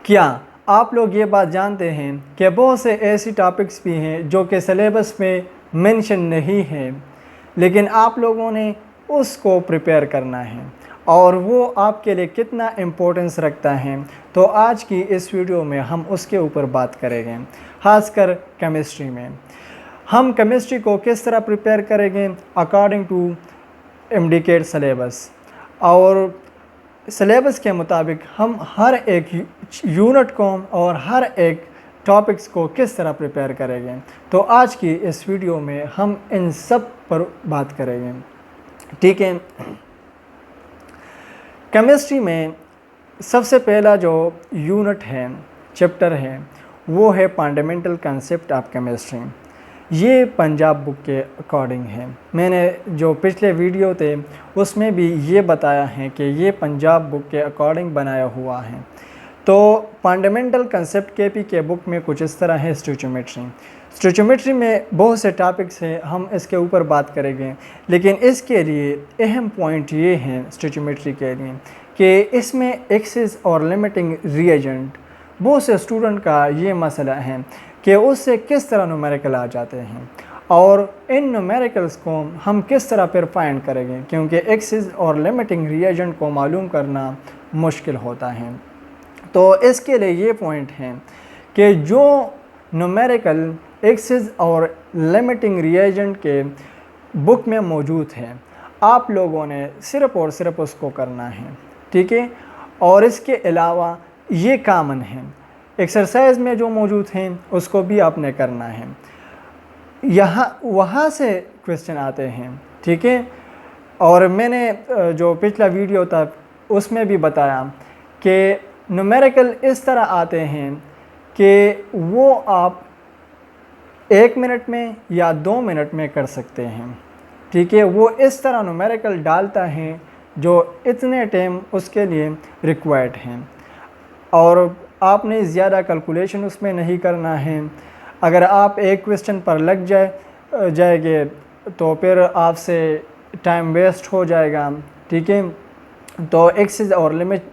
क्या आप लोग ये बात जानते हैं कि बहुत से ऐसी टॉपिक्स भी हैं जो कि सिलेबस में मेंशन नहीं है, लेकिन आप लोगों ने उसको प्रिपेयर करना है और वो आपके लिए कितना इम्पोर्टेंस रखता है। तो आज की इस वीडियो में हम उसके ऊपर बात करेंगे। खासकर केमिस्ट्री में हम केमिस्ट्री को किस तरह प्रिपेयर करेंगे अकॉर्डिंग टू इंडिकेट सिलेबस, और सिलेबस के मुताबिक हम हर एक यूनिट को और हर एक टॉपिक्स को किस तरह प्रिपेयर करेंगे। तो आज की इस वीडियो में हम इन सब पर बात करेंगे, ठीक है। केमिस्ट्री में सबसे पहला जो यूनिट है, चैप्टर है, वो है फंडामेंटल कंसेप्ट ऑफ केमिस्ट्री। ये पंजाब बुक के अकॉर्डिंग है। मैंने जो पिछले वीडियो थे उसमें भी ये बताया है कि ये पंजाब बुक के अकॉर्डिंग बनाया हुआ है। तो फंडामेंटल कंसेप्ट केपी के बुक में कुछ इस तरह है। स्टोचियोमेट्री में बहुत से टॉपिक्स हैं, हम इसके ऊपर बात करेंगे, लेकिन इसके लिए अहम पॉइंट ये हैं स्टोचियोमेट्री के लिए कि इसमें एक्सिस और लिमिटिंग रिएजेंट, बहुत से स्टूडेंट का ये मसला है कि उससे किस तरह न्यूमेरिकल आ जाते हैं और इन न्यूमेरिकल्स को हम किस तरह फिर फाइंड करेंगे, क्योंकि एक्सिस और लिमिटिंग रिएजेंट को मालूम करना मुश्किल होता है। तो इसके लिए ये पॉइंट है कि जो न्यूमेरिकल एक्सिस और लिमिटिंग रिएजेंट के बुक में मौजूद है, आप लोगों ने सिर्फ़ और सिर्फ उसको करना है, ठीक है। और इसके अलावा ये कॉमन है, एक्सरसाइज में जो मौजूद हैं उसको भी आपने करना है। वहाँ से क्वेश्चन आते हैं, ठीक है। और मैंने जो पिछला वीडियो था उसमें भी बताया कि न्यूमेरिकल इस तरह आते हैं कि वो आप 1 मिनट में या 2 मिनट में कर सकते हैं, ठीक है। वो इस तरह न्यूमेरिकल डालता है जो इतने टाइम उसके लिए रिक्वायर्ड हैं, और आपने ज़्यादा कैलकुलेशन उसमें नहीं करना है। अगर आप एक क्वेश्चन पर लग जाएंगे तो फिर आपसे टाइम वेस्ट हो जाएगा, ठीक है। तो एक्सिस और लिमिट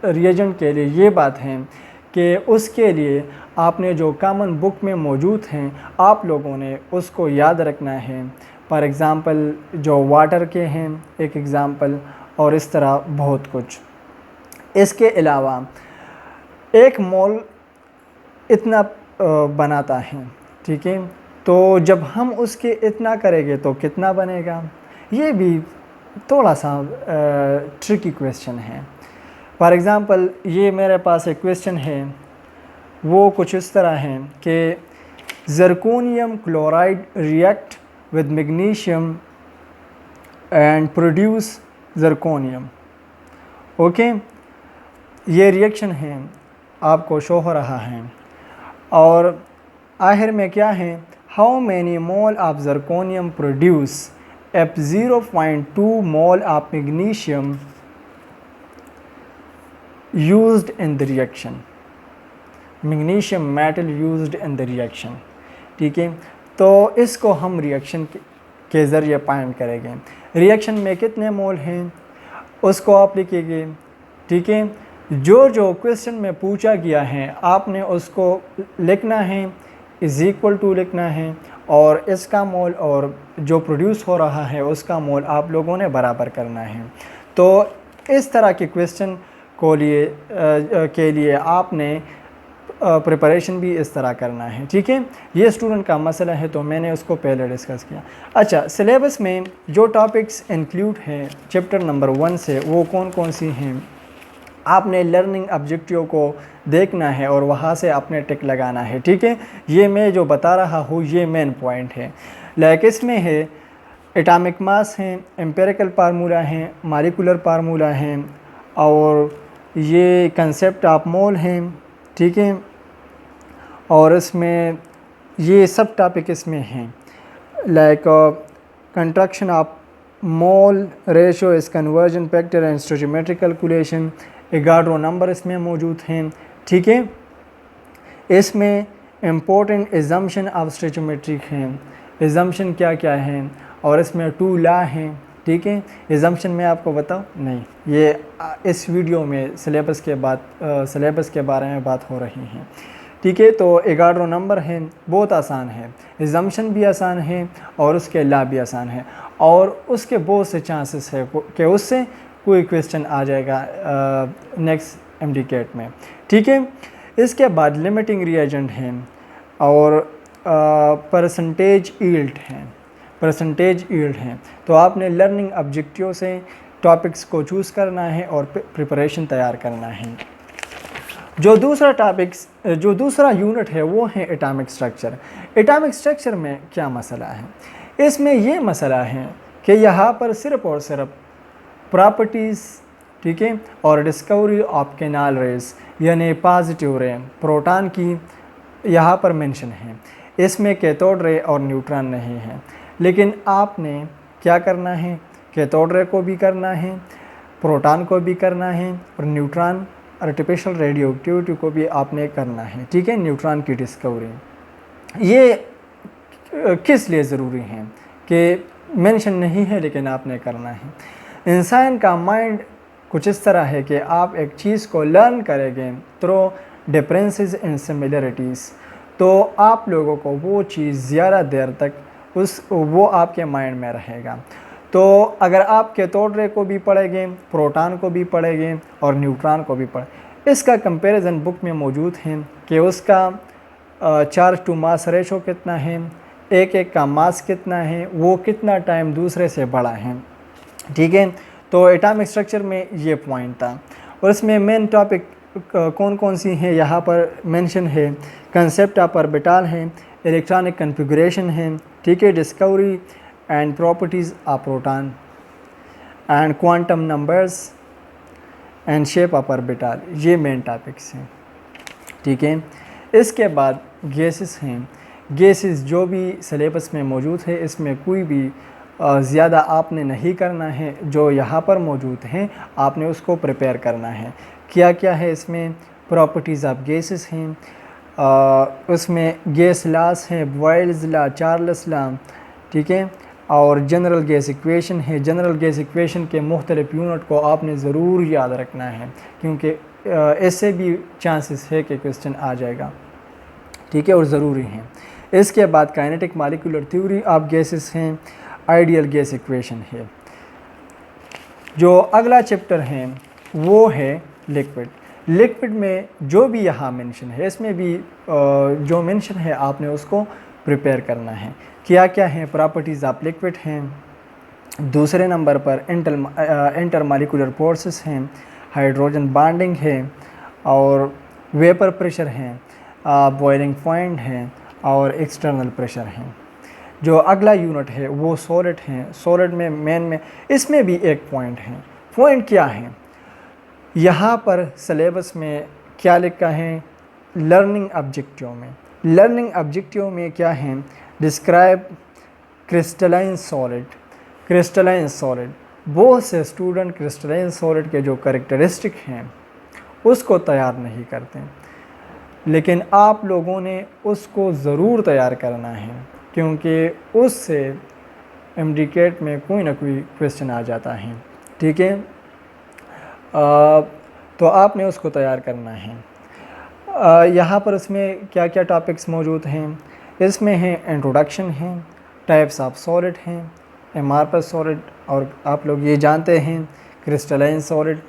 रिएजेंट के लिए ये बात है कि उसके लिए आपने जो कॉमन बुक में मौजूद हैं आप लोगों ने उसको याद रखना है। फॉर एग्ज़ाम्पल जो वाटर के हैं एक एग्ज़ाम्पल, और इस तरह बहुत कुछ। इसके अलावा 1 मोल इतना बनाता है, ठीक है। तो जब हम उसके इतना करेंगे तो कितना बनेगा, ये भी थोड़ा सा ट्रिकी क्वेश्चन है। फॉर एग्ज़ाम्पल ये मेरे पास एक क्वेश्चन है, वो कुछ इस तरह है कि zirconium chloride react with magnesium and produce zirconium, okay. ये रिएक्शन है, आपको शो हो रहा है, और आखिर में क्या है, how many mole of zirconium produce F 0.2 mole of magnesium used in the reaction, magnesium metal used in the reaction, ठीक है। तो इसको हम रिएक्शन के ज़रिए फाइंड करेंगे। रिएक्शन में कितने मोल हैं उसको आप लिखिए, ठीक है। जो क्वेश्चन में पूछा गया है आपने उसको लिखना है, इज़ इक्वल टू लिखना है, और इसका मोल और जो प्रोड्यूस हो रहा है उसका मोल आप लोगों ने बराबर करना है। तो इस तरह के क्वेश्चन के लिए आपने प्रिपरेशन भी इस तरह करना है, ठीक है। ये स्टूडेंट का मसला है तो मैंने उसको पहले डिस्कस किया। अच्छा, सिलेबस में जो टॉपिक्स इंक्लूड हैं चैप्टर नंबर 1 से वो कौन कौन सी हैं, आपने लर्निंग ऑब्जेक्टिव को देखना है और वहाँ से अपने टिक लगाना है, ठीक है। ये मैं जो बता रहा हूँ ये मेन पॉइंट है। लाइक इसमें है एटॉमिक मास हैं, एम्पिरिकल फार्मूला हैं, मॉलिक्यूलर फार्मूला हैं, और ये कंसेप्ट ऑफ मोल हैं, ठीक है। और इसमें ये सब टॉपिक इसमें हैं, like construction of mole ratio is conversion factor and stoichiometric calculation, 11 number इसमें मौजूद हैं, ठीक है। इसमें इम्पोर्टेंट एजम्पशन ऑफ स्टोचियोमेट्रिक हैं, एजम्पशन क्या क्या हैं, और इसमें 2 लॉ हैं, ठीक है। एजम्पशन में आपको बताऊँ नहीं, ये इस वीडियो में सिलेबस के बारे में बात हो रही है, ठीक है। तो 11 नंबर है, बहुत आसान है, एजम्पशन भी आसान है और उसके ला भी आसान है, और उसके बहुत से चांसेस है कि उससे कोई क्वेश्चन आ जाएगा नेक्स्ट एमडीकेट में, ठीक है। इसके बाद लिमिटिंग रिएजेंट है और परसेंटेज यील्ड है। तो आपने लर्निंग ऑब्जेक्टिव से टॉपिक्स को चूज़ करना है और प्रिपरेशन तैयार करना है। जो दूसरा यूनिट है वो है एटॉमिक स्ट्रक्चर। एटॉमिक स्ट्रक्चर में क्या मसला है? इसमें ये मसला है कि यहाँ पर सिर्फ़ और सिर्फ प्रॉपर्टीज़, ठीक है, और डिस्कवरी ऑफ कैनाल रेज यानी पॉजिटिव रे प्रोटॉन की यहाँ पर मेंशन है। इसमें कैथोड रे और न्यूट्रॉन नहीं है, लेकिन आपने क्या करना है, कैथोड रे को भी करना है, प्रोटॉन को भी करना है, और न्यूट्रॉन आर्टिफिशियल रेडियो एक्टिविटी को भी आपने करना है, ठीक है। न्यूट्रॉन की डिस्कवरी ये किस लिए ज़रूरी है कि मेंशन नहीं है लेकिन आपने करना है। इंसान का माइंड कुछ इस तरह है कि आप एक चीज़ को लर्न करेंगे थ्रू डिफरेंसेस एंड सिमिलरिटीज़, तो आप लोगों को वो चीज़ ज़्यादा देर तक वो आपके माइंड में रहेगा। तो अगर आप कैथोड रे को भी पढ़ेंगे, प्रोटॉन को भी पढ़ेंगे और न्यूट्रॉन को भी इसका कंपैरिजन बुक में मौजूद है कि उसका चार्ज टू मास रेशो कितना है, एक का मास कितना है, वो कितना टाइम दूसरे से बड़ा है, ठीक है। तो एटॉमिक स्ट्रक्चर में ये पॉइंट था, और इसमें मेन टॉपिक कौन कौन सी हैं यहाँ पर मेंशन है। कंसेप्ट ऑफ ऑर्बिटल है, इलेक्ट्रॉनिक कन्फिगरेशन है, ठीक है, discovery and properties of proton and quantum numbers and shape of orbital, ये मेन टॉपिक्स हैं, ठीक है। इसके बाद गैसेस हैं। गैसेस जो भी सिलेबस में मौजूद है, इसमें कोई भी ज़्यादा आपने नहीं करना है, जो यहाँ पर मौजूद हैं आपने उसको प्रिपेयर करना है। क्या क्या है इसमें? प्रॉपर्टीज़ ऑफ गैसेस हैं, उसमें गैस लॉस है, बॉयल्स लॉ, चार्ल्स लॉ, ठीक है, और जनरल गैस इक्वेशन है। जनरल गैस इक्वेशन के मुख्तलिफ यूनिट को आपने ज़रूर याद रखना है, क्योंकि ऐसे भी चांसेस है कि क्वेश्चन आ जाएगा, ठीक है, और ज़रूरी हैं। इसके बाद kinetic molecular theory of gases हैं, आइडियल गैस इक्वेशन है। जो अगला चैप्टर है वो है लिक्विड में जो भी यहाँ मेंशन है, इसमें भी जो मेंशन है आपने उसको प्रिपेयर करना है। क्या क्या है? प्रॉपर्टीज़ ऑफ लिक्विड हैं, दूसरे नंबर पर इंटर मॉलिक्यूलर फोर्सेस हैं, हाइड्रोजन बॉन्डिंग है, और वेपर प्रेशर हैं, बॉइलिंग पॉइंट हैं, और एक्सटर्नल प्रेशर हैं। जो अगला यूनिट है वो सॉलिड हैं। सॉलिड में मेन में इसमें भी एक पॉइंट है। पॉइंट क्या है? यहाँ पर सिलेबस में क्या लिखा है? लर्निंग ऑब्जेक्टिव में क्या है? Describe crystalline solid. बहुत से स्टूडेंट क्रिस्टलाइन सॉलिड के जो कैरेक्टरिस्टिक हैं उसको तैयार नहीं करते, लेकिन आप लोगों ने उसको ज़रूर तैयार करना है, क्योंकि उससे एमडीकेट में कोई ना कोई क्वेश्चन आ जाता है, ठीक है। तो आपने उसको तैयार करना है। यहाँ पर इसमें क्या क्या टॉपिक्स मौजूद हैं? इसमें है इंट्रोडक्शन है, टाइप्स ऑफ सॉलिड हैं, एमॉर्फस सॉलिड, और आप लोग ये जानते हैं क्रिस्टलाइन सॉलिड,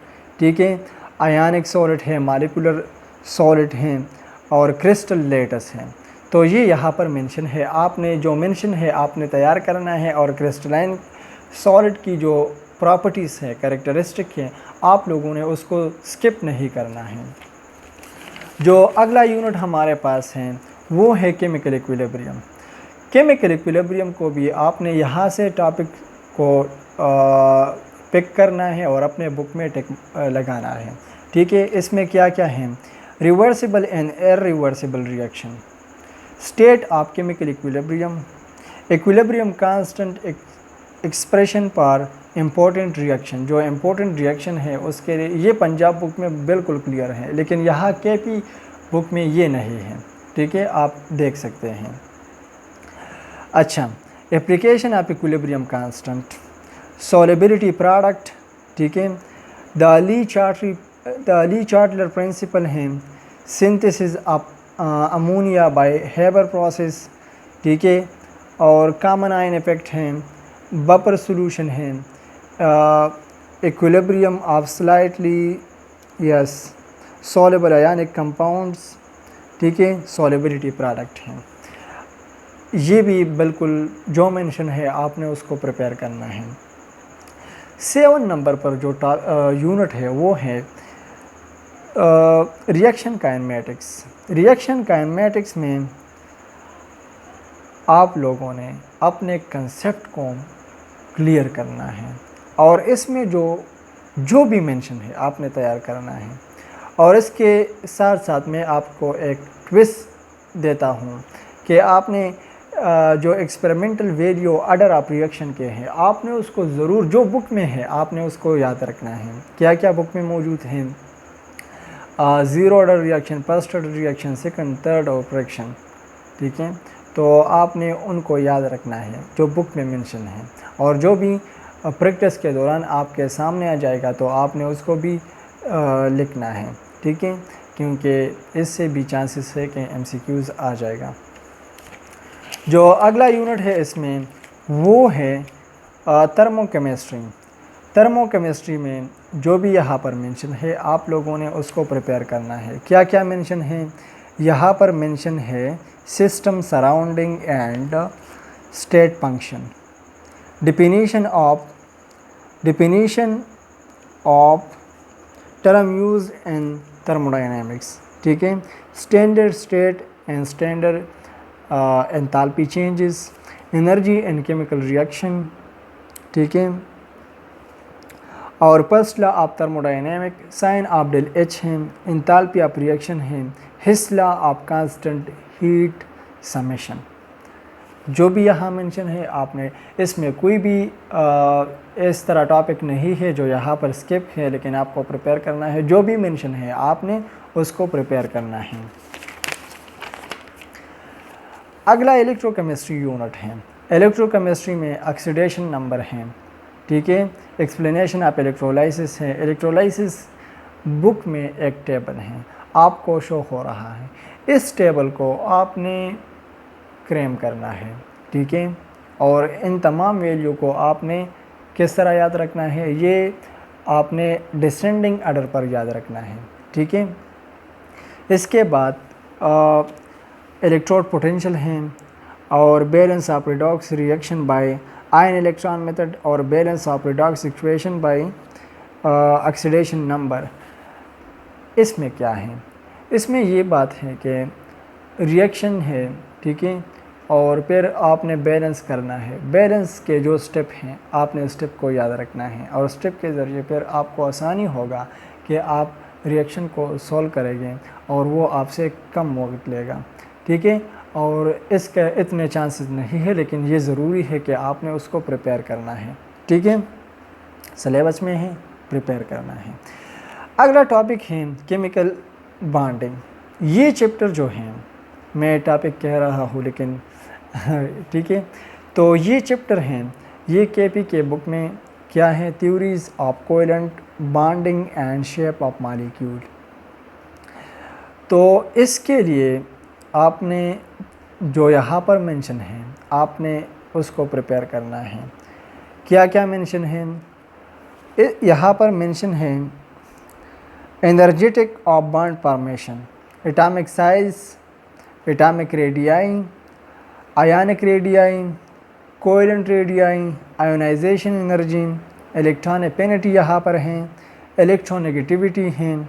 ठीक है, आयनिक सॉलिड है, मॉलिक्यूलर सॉलिड हैं, और क्रिस्टल लेटस हैं। तो ये यहाँ पर मेंशन है, आपने जो मेंशन है आपने तैयार करना है, और क्रिस्टलाइन सॉलिड की जो प्रॉपर्टीज़ है, कैरेक्टरिस्टिक है, आप लोगों ने उसको स्किप नहीं करना है। जो अगला यूनिट हमारे पास है वो है केमिकल इक्विलिब्रियम। केमिकल इक्विलिब्रियम को भी आपने यहाँ से टॉपिक को पिक करना है और अपने बुक में लगाना है, ठीक है। इसमें क्या क्या है? Reversible and irreversible reaction, state of chemical equilibrium constant expression पर इम्पोर्टेंट रिएक्शन। जो इम्पोर्टेंट रिएक्शन है उसके लिए ये पंजाब बुक में बिल्कुल क्लियर है, लेकिन यहाँ केपी बुक में ये नहीं है, ठीक है, आप देख सकते हैं। अच्छा, application of equilibrium constant, solubility product, ठीक है। द ली चार्टलर प्रिंसिपल है synthesis of ammonia by Haber process, ठीक है। और कॉमन आयन इफेक्ट हैं, बपर सॉल्यूशन है, equilibrium of slightly less soluble ionic compounds, ठीक है। सॉल्युबिलिटी प्रोडक्ट हैं। ये भी बिल्कुल जो मेंशन है आपने उसको प्रिपेयर करना है। 7 नंबर पर जो यूनिट है वो है रिएक्शन काइनेमेटिक्स। रिएक्शन काइनेमेटिक्स में आप लोगों ने अपने कंसेप्ट को क्लियर करना है और इसमें जो भी मेंशन है आपने तैयार करना है। और इसके साथ साथ मैं आपको एक ट्विस्ट देता हूँ कि आपने जो experimental value order of reaction के हैं आपने उसको ज़रूर, जो बुक में है आपने उसको याद रखना है। क्या क्या बुक में मौजूद हैं? Zero order reaction, first order reaction, second, third operation, ठीक है। तो आपने उनको याद रखना है जो बुक में मेंशन है, और जो भी प्रैक्टिस के दौरान आपके सामने आ जाएगा तो आपने उसको भी लिखना है, ठीक है, क्योंकि इससे भी चांसेस है कि MCQs आ जाएगा। जो अगला यूनिट है इसमें वो है थर्मोकेमिस्ट्री। थर्मोकेमिस्ट्री में जो भी यहाँ पर मेंशन है आप लोगों ने उसको प्रिपेयर करना है। क्या क्या मेंशन है यहाँ पर? मेंशन है system surrounding and state function, definition of term used in thermodynamics, ठीक है। Standard state and standard enthalpy changes, energy and chemical reaction, ठीक है। और first law of thermodynamic, sign of del H है, एंथैल्पी ऑफ रिएक्शन है, Hess law of constant heat summation. जो भी यहाँ मेंशन है आपने, इसमें कोई भी इस तरह टॉपिक नहीं है जो यहाँ पर स्किप है, लेकिन आपको प्रिपेयर करना है। जो भी मेंशन है आपने उसको प्रिपेयर करना है। अगला इलेक्ट्रोकेमिस्ट्री यूनिट है। इलेक्ट्रोकेमिस्ट्री में ऑक्सीडेशन नंबर हैं, ठीक है। एक्सप्लेनेशन ऑफ इलेक्ट्रोलाइसिस है। इलेक्ट्रोलाइसिस बुक में एक टेबल है, आपको शो हो रहा है। इस टेबल को आपने क्रेम करना है, ठीक है। और इन तमाम वैल्यू को आपने किस तरह याद रखना है? ये आपने डिसेंडिंग ऑर्डर पर याद रखना है, ठीक है। इसके बाद इलेक्ट्रोड पोटेंशियल हैं और balance of redox reaction by ion electron method और balance of redox equation by oxidation number. इसमें क्या है? इसमें ये बात है कि रिएक्शन है, ठीक है, और फिर आपने बैलेंस करना है। बैलेंस के जो स्टेप हैं आपने स्टेप को याद रखना है, और स्टेप के ज़रिए फिर आपको आसानी होगा कि आप रिएक्शन को सॉल्व करेंगे और वो आपसे कम वक्त लेगा, ठीक है। और इसके इतने चांसेस नहीं है, लेकिन ये ज़रूरी है कि आपने उसको प्रिपेयर करना है, ठीक है। सिलेबस में है, प्रिपेयर करना है। अगला टॉपिक है केमिकल बॉन्डिंग। ये चैप्टर जो है, मैं टॉपिक कह रहा हूँ लेकिन ठीक है, तो ये चैप्टर हैं, ये KP के बुक में क्या है? Theories of covalent bonding and shape of molecule. तो इसके लिए आपने जो यहाँ पर मेंशन है आपने उसको प्रिपेयर करना है। क्या क्या मेंशन है यहाँ पर? मेंशन है energetic of bond formation, atomic size, atomic radii, ionic radii, covalent radii, ionization energy, electron affinity यहाँ पर हैं, इलेक्ट्रोनेगेटिविटी हैं।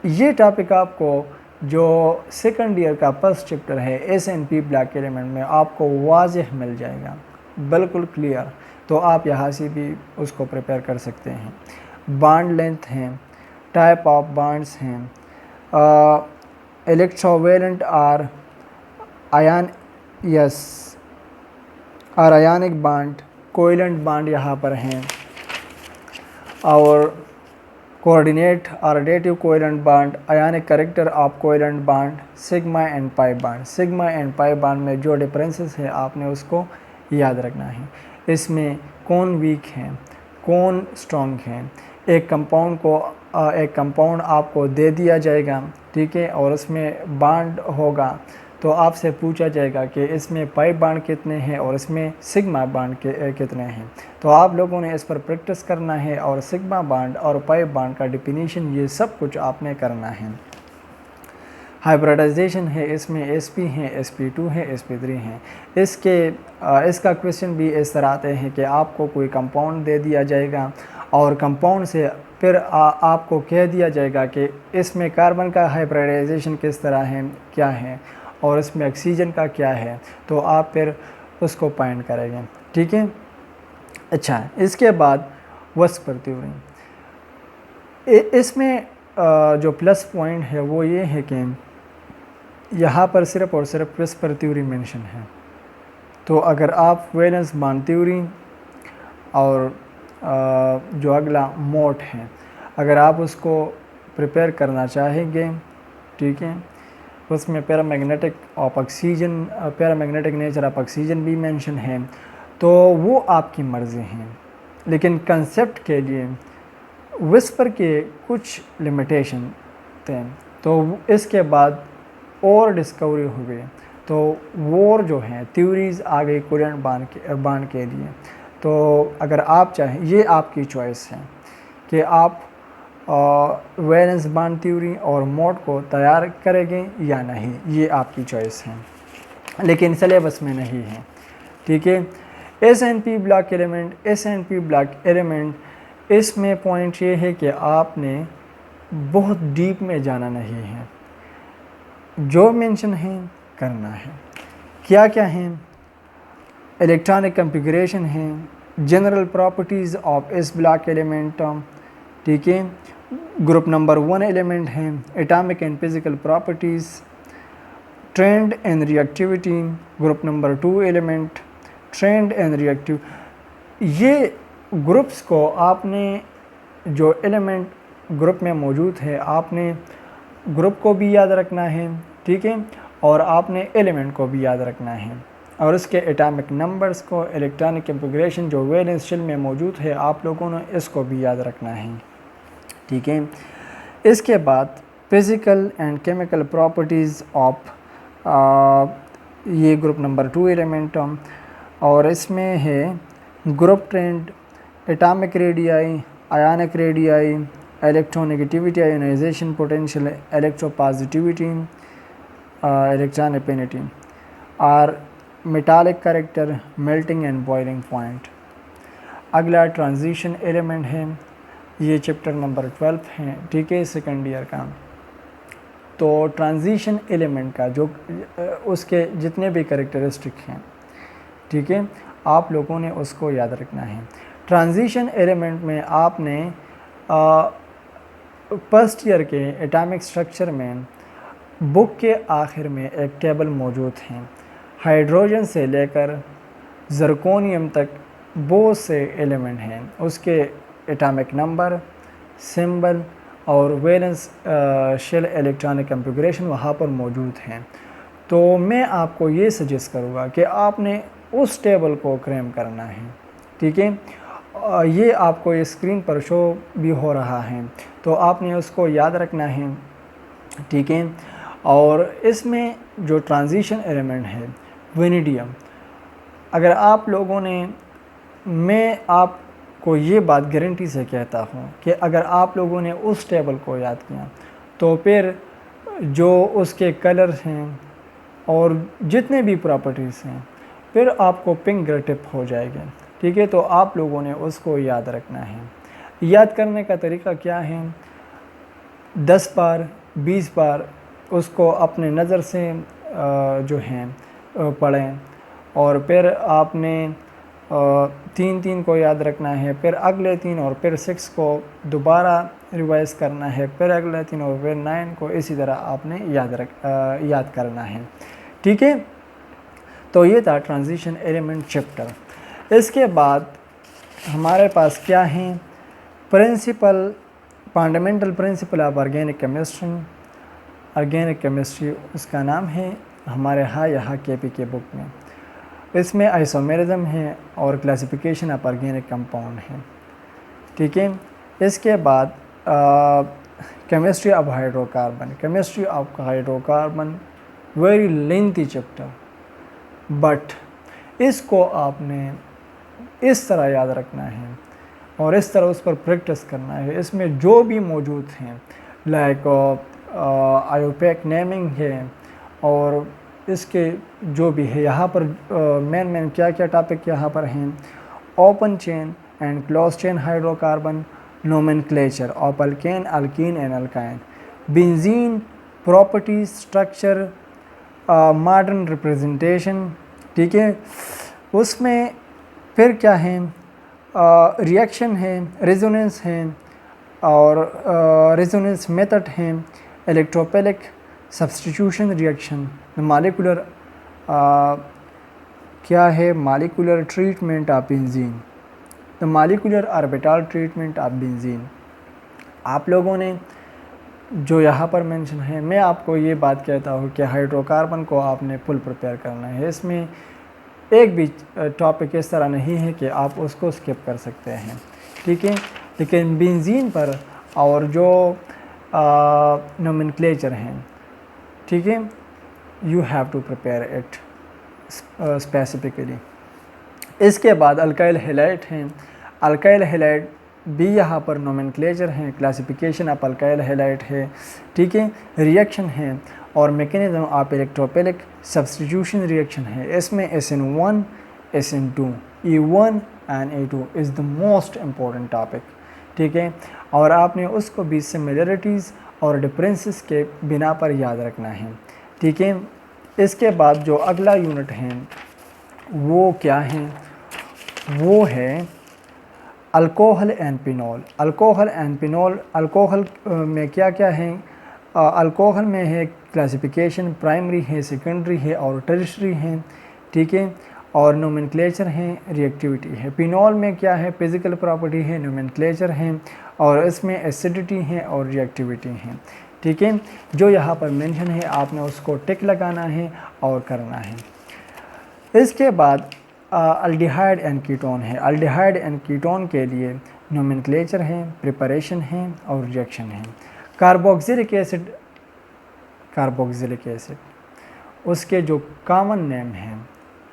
ये टॉपिक आपको जो सेकंड ईयर का फर्स्ट चैप्टर है SNP ब्लैक एलिमेंट में आपको वाज़ेह मिल जाएगा, बिल्कुल क्लियर। तो आप यहाँ से भी उसको प्रिपेयर कर सकते हैं। बॉन्ड लेंथ हैं, टाइप ऑफ बॉन्ड्स हैं, इलेक्ट्रोवेलेंट और आयन और आयनिक बॉन्ड, कोवेलेंट बॉन्ड यहाँ पर हैं, और कोऑर्डिनेट और radiative covalent bond, ionic character of covalent bond, sigma and pi bond. Sigma and pi bond में जो डिफरेंसेस है आपने उसको याद रखना है। इसमें कौन वीक है, कौन स्ट्रॉन्ग है। एक कंपाउंड आपको दे दिया जाएगा, ठीक है, और उसमें बॉन्ड होगा, तो आपसे पूछा जाएगा कि इसमें पाई बॉन्ड कितने हैं और इसमें सिग्मा बॉन्ड कितने हैं। तो आप लोगों ने इस पर प्रैक्टिस करना है और सिग्मा बॉन्ड और पाई बॉन्ड का डेफिनेशन ये सब कुछ आपने करना है। हाइब्रिडाइजेशन है, इसमें sp हैं, sp2 है, sp3 हैं। इसका क्वेश्चन भी इस तरह आते हैं कि आपको कोई कंपाउंड दे दिया जाएगा और कंपाउंड से फिर आपको कह दिया जाएगा कि इसमें कार्बन का हाइब्रिडाइजेशन किस तरह है, क्या है, और इसमें ऑक्सीजन का क्या है, तो आप फिर उसको फाइंड करेंगे, ठीक है। अच्छा, इसके बाद वस्पर थ्योरी, इसमें जो प्लस पॉइंट है वो ये है कि यहाँ पर सिर्फ और सिर्फ वस्पर थ्योरी मेंशन है। तो अगर आप वैलेंस बॉन्ड थ्योरी और जो अगला मोट है, अगर आप उसको प्रिपेयर करना चाहेंगे, ठीक है, उसमें पैरामैग्नेटिक नेचर ऑफ ऑक्सीजन भी मेंशन है, तो वो आपकी मर्ज़ी है। लेकिन कंसेप्ट के लिए विस्पर के कुछ लिमिटेशन थे, तो इसके बाद और डिस्कवरी हुई, तो वो जो हैं थ्योरीज़ आ गई कोवेलेंट बॉन्ड के लिए। तो अगर आप चाहें, ये आपकी चॉइस है कि आप वैलेंस बॉन्ड थ्योरी और मोड को तैयार करेंगे या नहीं, ये आपकी चॉइस है, लेकिन सिलेबस में नहीं है, ठीक है। SNP ब्लॉक एलिमेंट, इसमें पॉइंट ये है कि आपने बहुत डीप में जाना नहीं है, जो मेंशन है करना है। क्या क्या है? इलेक्ट्रॉनिक कॉन्फ़िगरेशन है, जनरल प्रॉपर्टीज़ ऑफ इस ब्लॉक एलिमेंट, ठीक है, ग्रुप नंबर 1 एलिमेंट है, atomic and physical properties, trend and reactivity, group number 2 element, trend and reactive. ये ग्रुप्स को आपने, जो एलिमेंट ग्रुप में मौजूद है, आपने ग्रुप को भी याद रखना है, ठीक है, और आपने एलिमेंट को भी याद रखना है, और उसके एटॉमिक नंबर्स को, इलेक्ट्रॉनिक कॉन्फ़िगरेशन जो वैलेंस शेल में मौजूद है, आप लोगों ने इसको भी याद रखना है, ठीक है। इसके बाद physical and chemical properties of ये ग्रुप नंबर 2 एलिमेंट, और इसमें है group trend, atomic radii, ionic radii, electronegativity, ionisation potential, electropositivity, electron affinity, और metallic character, melting and boiling point. अगला ट्रांजिशन एलिमेंट है, ये चैप्टर नंबर 12 है, ठीक है, सेकेंड ईयर का। तो ट्रांजिशन एलिमेंट का जो उसके जितने भी कैरेक्टरिस्टिक हैं, ठीक है, आप लोगों ने उसको याद रखना है। ट्रांजिशन एलिमेंट में आपने फर्स्ट ईयर के एटॉमिक स्ट्रक्चर में बुक के आखिर में एक टेबल मौजूद है, हाइड्रोजन से लेकर ज़रकोनियम तक बहुत से एलिमेंट हैं, उसके एटॉमिक नंबर, सिंबल और वैलेंस शेल इलेक्ट्रॉनिक कॉन्फ़िगरेशन वहाँ पर मौजूद हैं। तो मैं आपको ये सजेस्ट करूँगा कि आपने उस टेबल को क्रैम करना है, ठीक है। ये आपको ये स्क्रीन पर शो भी हो रहा है, तो आपने उसको याद रखना है, ठीक है। और इसमें जो ट्रांजिशन एलिमेंट है वेनेडियम, अगर आप लोगों ने, मैं आपको ये बात गारंटी से कहता हूँ कि अगर आप लोगों ने उस टेबल को याद किया, तो फिर जो उसके कलर्स हैं और जितने भी प्रॉपर्टीज़ हैं, फिर आपको फिंगर टिप हो जाएगा, ठीक है। तो आप लोगों ने उसको याद रखना है। याद करने का तरीका क्या है? 10 बार 20 बार उसको अपने नज़र से जो हैं पढ़ें, और फिर आपने 3 को याद रखना है, फिर अगले 3 और फिर 6 को दोबारा रिवाइज़ करना है, फिर अगले 3 और फिर 9 को इसी तरह आपने याद करना है, ठीक है। तो ये था ट्रांजिशन एलिमेंट चैप्टर। इसके बाद हमारे पास क्या है? Fundamental principle of organic chemistry, उसका नाम है हमारे यहाँ KP के बुक में। इसमें आइसोमेरिज्म है और क्लासिफिकेशन ऑफ ऑर्गेनिक कंपाउंड है। ठीक है, इसके बाद chemistry of hydrocarbon. Chemistry of hydrocarbon very lengthy chapter, but इसको आपने इस तरह याद रखना है और इस तरह उस पर प्रैक्टिस करना है। इसमें जो भी मौजूद हैं लाइक आयोपेक नेमिंग है और इसके जो भी है यहाँ पर मेन क्या क्या टॉपिक यहाँ पर हैं, open chain and close chain hydrocarbon, nomenclature of alkane, alkyne and alkyne, benzene properties, structure, modern representation. ठीक है, उसमें फिर क्या है, रिएक्शन है, रेजोनेंस है और रेजोनेंस मेथड है, इलेक्ट्रोपेलिक सब्स्टिट्यूशन रिएक्शन, मॉलिक्यूलर क्या है, molecular treatment of benzene, the molecular orbital treatment of benzene. आप लोगों ने जो यहाँ पर मेंशन है, मैं आपको ये बात कहता हूँ कि हाइड्रोकार्बन को आपने फुल प्रिपेयर करना है। इसमें एक भी टॉपिक इस तरह नहीं है कि आप उसको स्किप कर सकते हैं। ठीक है, लेकिन बेंजीन पर और जो नोमेनक्लेचर हैं, ठीक है, you have to prepare it specifically. इसके बाद अल्काइल हैलाइड हैं। अल्काइल हैलाइड भी यहाँ पर नोमेनक्लेचर हैं, क्लासिफिकेशन ऑफ अल्काइल हैलाइड है। ठीक है, रिएक्शन है और मैकेनिज्म ऑफ इलेक्ट्रोपेलिक सब्स्टिट्यूशन रिएक्शन है। इसमें SN1, SN2, E1 and E2 is the most important topic. ठीक है, और आपने उसको भी सिमिलरिटीज़ और डिफरेंसेस के बिना पर याद रखना है। ठीक है, इसके बाद जो अगला यूनिट है वो क्या है, वो है alcohol and phenol. Alcohol and phenol, alcohol में क्या क्या है, अल्कोहल में है क्लासिफिकेशन, प्राइमरी है, सेकेंडरी है और टर्शियरी है। ठीक है, और नोमेनक्लेचर है, रिएक्टिविटी है। फिनॉल में क्या है, फिज़िकल प्रॉपर्टी है, नोमेनक्लेचर है और इसमें एसिडिटी है और रिएक्टिविटी है। ठीक है, जो यहाँ पर मेंशन है आपने उसको टिक लगाना है और करना है। इसके बाद अल्डिहाइड एंड कीटोन है। अल्डिहाइड एंड कीटोन के लिए नोमेनक्लेचर है, प्रिपरेशन है और रिएक्शन है। कार्बोक्सिलिक एसिड, कार्बोक्सिलिक एसिड उसके जो कॉमन नेम है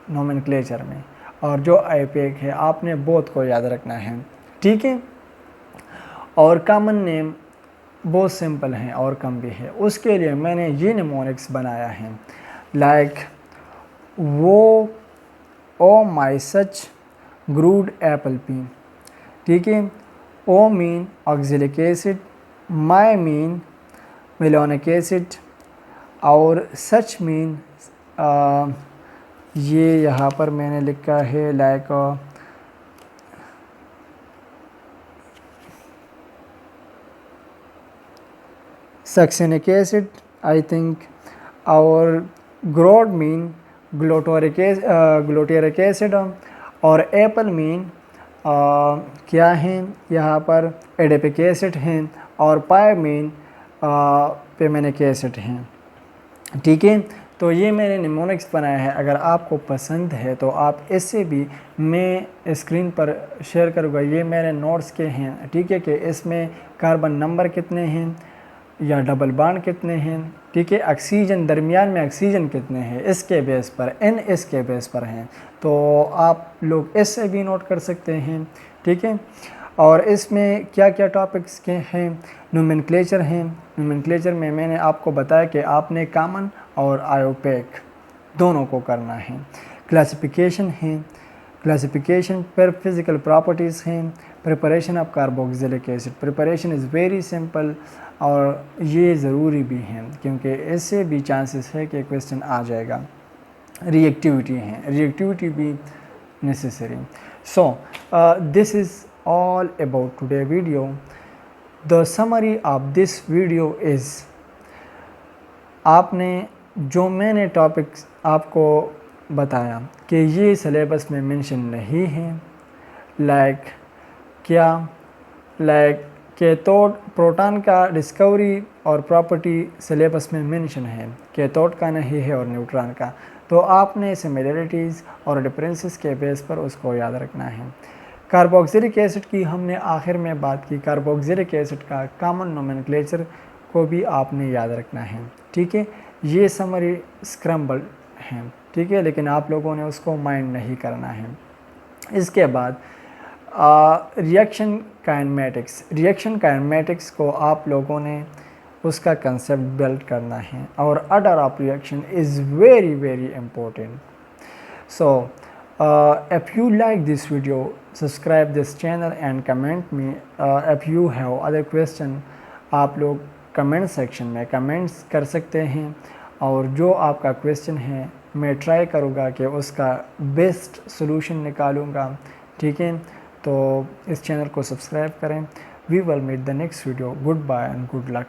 नोमेनक्लेचर में, और जो आईपेक है आपने बोथ को याद रखना है। ठीक है, और कॉमन नेम बहुत सिंपल हैं और कम भी है। उसके लिए मैंने ये निमोनिक्स बनाया है लाइक वो ओ माई सच ग्रूड एप्पल पी। ठीक है, ओ मीन ऑक्सिलिक एसिड, माई मीन मेलोनिक एसिड और सच मीन ये यहाँ पर मैंने लिखा है like succinic acid I think, और ग्रोड मीन ग्लूटेरिक एसिड और एप्पल मीन क्या हैं यहाँ पर एडेपिक एसिड हैं और पाई मीन पेमेनिक एसिड हैं। ठीक है, तो ये मैंने निमोनिक्स बनाया है। अगर आपको पसंद है तो आप इससे भी मैं स्क्रीन पर शेयर करूँगा, ये मेरे नोट्स के हैं। ठीक है, कि इसमें कार्बन नंबर कितने हैं या डबल बॉन्ड कितने हैं। ठीक है, ऑक्सीजन दरमियान में ऑक्सीजन कितने हैं इसके बेस पर, इसके बेस पर हैं, तो आप लोग इससे भी नोट कर सकते हैं। ठीक है, और इसमें क्या क्या टॉपिक्स के हैं, नोमेनक्लेचर हैं। नोमेनक्लेचर में मैंने आपको बताया कि आपने कॉमन और आयोपेक दोनों को करना है। क्लासिफिकेशन है, क्लासिफिकेशन पर फिज़िकल प्रॉपर्टीज़ हैं, preparation of carboxylic acid. Preparation is very simple और ये ज़रूरी भी है क्योंकि इससे भी चांसेस है कि क्वेश्चन आ जाएगा। रिएक्टिविटी है, रिएक्टिविटी भी necessary. So this is all about today video. The summary of this video is, आपने जो मैंने टॉपिक्स आपको बताया कि ये सिलेबस में मेंशन नहीं है, लाइक क्या, लाइक कैथोड प्रोटॉन का डिस्कवरी और प्रॉपर्टी सिलेबस में मेंशन है, कैथोड का नहीं है और न्यूट्रॉन का। तो आपने सिमिलरिटीज़ और डिफरेंसेस के बेस पर उसको याद रखना है। कार्बोक्सिलिक एसिड की हमने आखिर में बात की, कार्बोक्सिलिक एसिड का कॉमन नोमेनक्लेचर को भी आपने याद रखना है, ठीक है। ये समरी स्क्रम्बल हैं, ठीक है, लेकिन आप लोगों ने उसको माइंड नहीं करना है। इसके बाद रिएक्शन काइनेमेटिक्स को आप लोगों ने उसका कंसेप्ट बिल्ड करना है, और order of reaction is very very important. So if you like this video, subscribe this channel and comment me if you have other question। आप लोग कमेंट सेक्शन में कमेंट्स कर सकते हैं, और जो आपका क्वेश्चन है मैं ट्राई करूँगा कि उसका बेस्ट सॉल्यूशन निकालूँगा, ठीक है। तो इस चैनल को सब्सक्राइब करें। We will meet the next video. Goodbye and good luck.